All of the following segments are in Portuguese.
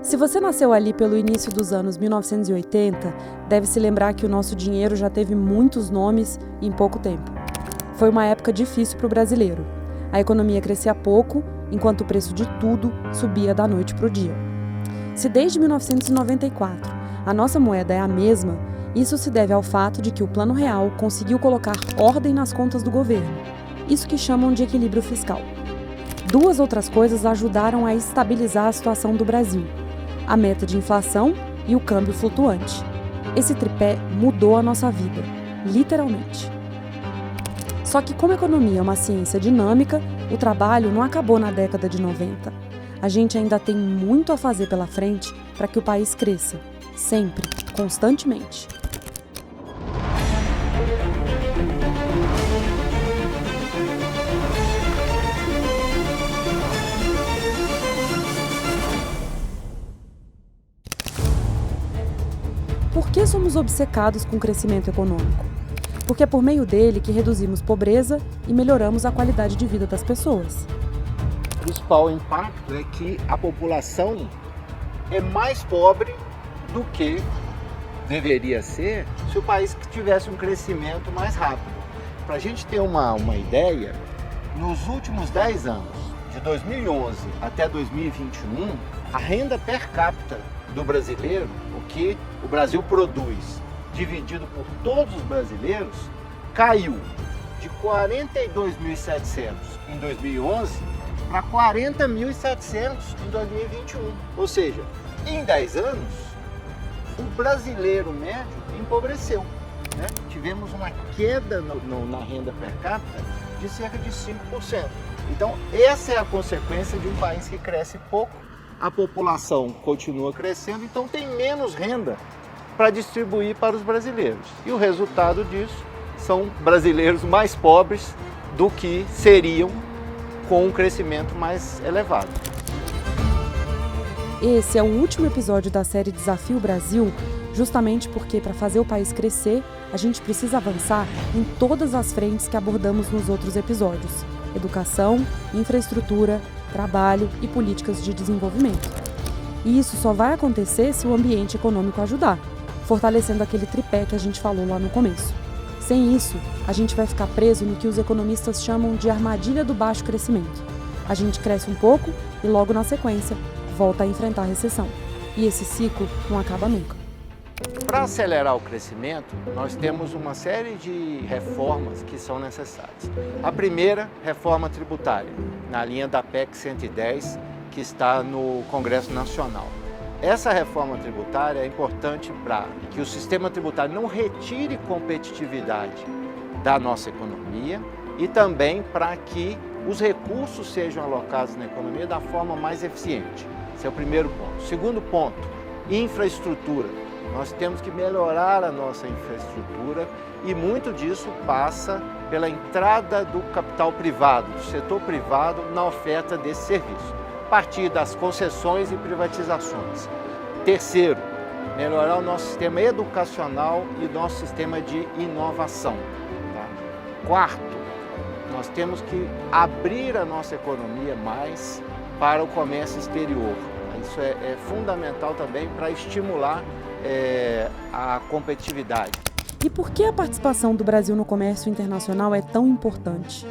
Se você nasceu ali pelo início dos anos 1980, deve se lembrar que o nosso dinheiro já teve muitos nomes em pouco tempo. Foi uma época difícil para o brasileiro. A economia crescia pouco, enquanto o preço de tudo subia da noite para o dia. Se desde 1994 a nossa moeda é a mesma, isso se deve ao fato de que o Plano Real conseguiu colocar ordem nas contas do governo, isso que chamam de equilíbrio fiscal. Duas outras coisas ajudaram a estabilizar a situação do Brasil: a meta de inflação e o câmbio flutuante. Esse tripé mudou a nossa vida, literalmente. Só que como a economia é uma ciência dinâmica, o trabalho não acabou na década de 90. A gente ainda tem muito a fazer pela frente para que o país cresça, sempre, constantemente. Por que somos obcecados com o crescimento econômico? Porque é por meio dele que reduzimos pobreza e melhoramos a qualidade de vida das pessoas. O principal impacto é que a população é mais pobre do que deveria ser se o país tivesse um crescimento mais rápido. Para a gente ter uma ideia, nos últimos 10 anos, de 2011 até 2021, a renda per capita do brasileiro, o que o Brasil produz, dividido por todos os brasileiros, caiu de 42.700 em 2011 para 40.700 em 2021. Ou seja, em 10 anos, o brasileiro médio empobreceu, né? Tivemos uma queda na renda per capita de cerca de 5%. Então, essa é a consequência de um país que cresce pouco, a população continua crescendo, então tem menos renda para distribuir para os brasileiros. E o resultado disso são brasileiros mais pobres do que seriam com um crescimento mais elevado. Esse é o último episódio da série Desafio Brasil, justamente porque para fazer o país crescer, a gente precisa avançar em todas as frentes que abordamos nos outros episódios: educação, infraestrutura, trabalho e políticas de desenvolvimento. E isso só vai acontecer se o ambiente econômico ajudar, fortalecendo aquele tripé que a gente falou lá no começo. Sem isso, a gente vai ficar preso no que os economistas chamam de armadilha do baixo crescimento. A gente cresce um pouco e logo na sequência volta a enfrentar a recessão. E esse ciclo não acaba nunca. Para acelerar o crescimento, nós temos uma série de reformas que são necessárias. A primeira, reforma tributária, na linha da PEC 110, que está no Congresso Nacional. Essa reforma tributária é importante para que o sistema tributário não retire competitividade da nossa economia e também para que os recursos sejam alocados na economia da forma mais eficiente. Esse é o primeiro ponto. Segundo ponto, infraestrutura. Nós temos que melhorar a nossa infraestrutura e muito disso passa pela entrada do capital privado, do setor privado, na oferta desse serviço, a partir das concessões e privatizações. Terceiro, melhorar o nosso sistema educacional e o nosso sistema de inovação. Tá? Quarto, nós temos que abrir a nossa economia mais para o comércio exterior. Isso é fundamental também para estimular a competitividade. E por que a participação do Brasil no comércio internacional é tão importante?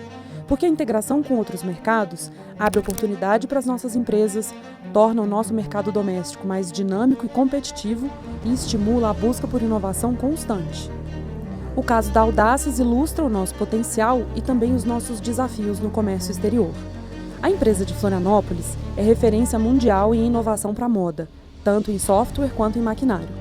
Porque a integração com outros mercados abre oportunidade para as nossas empresas, torna o nosso mercado doméstico mais dinâmico e competitivo e estimula a busca por inovação constante. O caso da Audaces ilustra o nosso potencial e também os nossos desafios no comércio exterior. A empresa de Florianópolis é referência mundial em inovação para moda, tanto em software quanto em maquinário.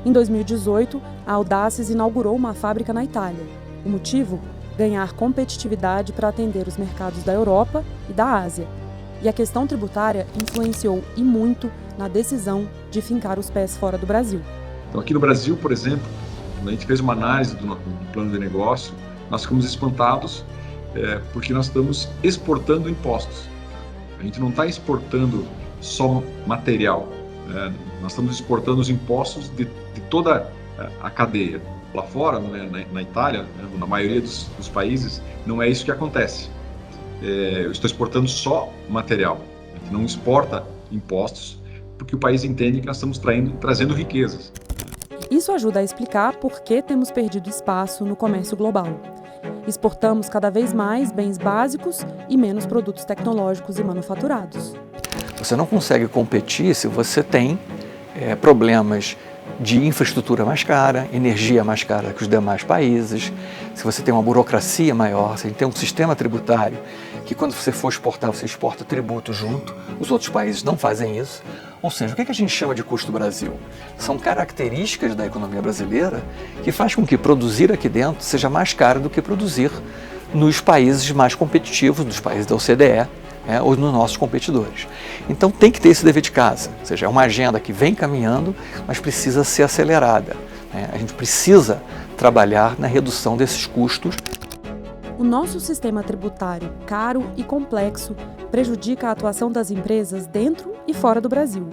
Em 2018, a Audaces inaugurou uma fábrica na Itália. O motivo? Ganhar competitividade para atender os mercados da Europa e da Ásia. E a questão tributária influenciou e muito na decisão de fincar os pés fora do Brasil. Então, aqui no Brasil, por exemplo, quando a gente fez uma análise do plano de negócio, nós ficamos espantados porque nós estamos exportando impostos. A gente não está exportando só material, nós estamos exportando os impostos de toda a cadeia. Lá fora, na Itália, na maioria dos países, não é isso que acontece. Eu estou exportando só material. A gente não exporta impostos, porque o país entende que nós estamos trazendo riquezas. Isso ajuda a explicar por que temos perdido espaço no comércio global. Exportamos cada vez mais bens básicos e menos produtos tecnológicos e manufaturados. Você não consegue competir se você tem problemas de infraestrutura mais cara, energia mais cara que os demais países, se você tem uma burocracia maior, se tem um sistema tributário que quando você for exportar, você exporta tributo junto, os outros países não fazem isso. Ou seja, o que a gente chama de custo Brasil? São características da economia brasileira que faz com que produzir aqui dentro seja mais caro do que produzir nos países mais competitivos, nos países da OCDE, ou nos nossos competidores. Então tem que ter esse dever de casa, ou seja, é uma agenda que vem caminhando, mas precisa ser acelerada. A gente precisa trabalhar na redução desses custos. O nosso sistema tributário, caro e complexo, prejudica a atuação das empresas dentro e fora do Brasil.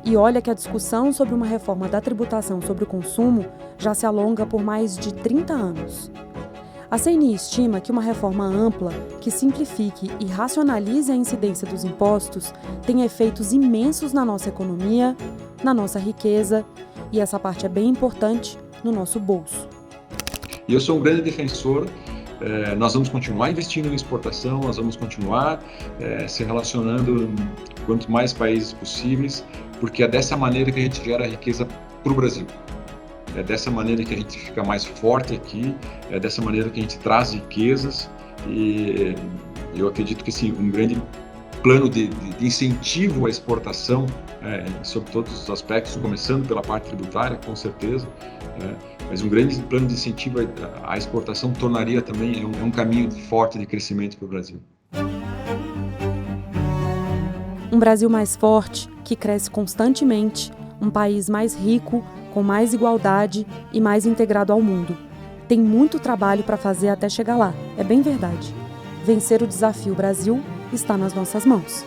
E olha que a discussão sobre uma reforma da tributação sobre o consumo já se alonga por mais de 30 anos. A CNI estima que uma reforma ampla, que simplifique e racionalize a incidência dos impostos, tem efeitos imensos na nossa economia, na nossa riqueza, e essa parte é bem importante, no nosso bolso. E eu sou um grande defensor, nós vamos continuar investindo em exportação, nós vamos continuar se relacionando com quanto mais países possíveis, porque é dessa maneira que a gente gera riqueza para o Brasil. É dessa maneira que a gente fica mais forte aqui, é dessa maneira que a gente traz riquezas e eu acredito que sim, um grande plano de incentivo à exportação, sobre todos os aspectos, começando pela parte tributária, com certeza, mas um grande plano de incentivo à exportação tornaria também um caminho forte de crescimento para o Brasil. Um Brasil mais forte, que cresce constantemente, um país mais rico, com mais igualdade e mais integrado ao mundo. Tem muito trabalho para fazer até chegar lá, é bem verdade. Vencer o desafio Brasil está nas nossas mãos.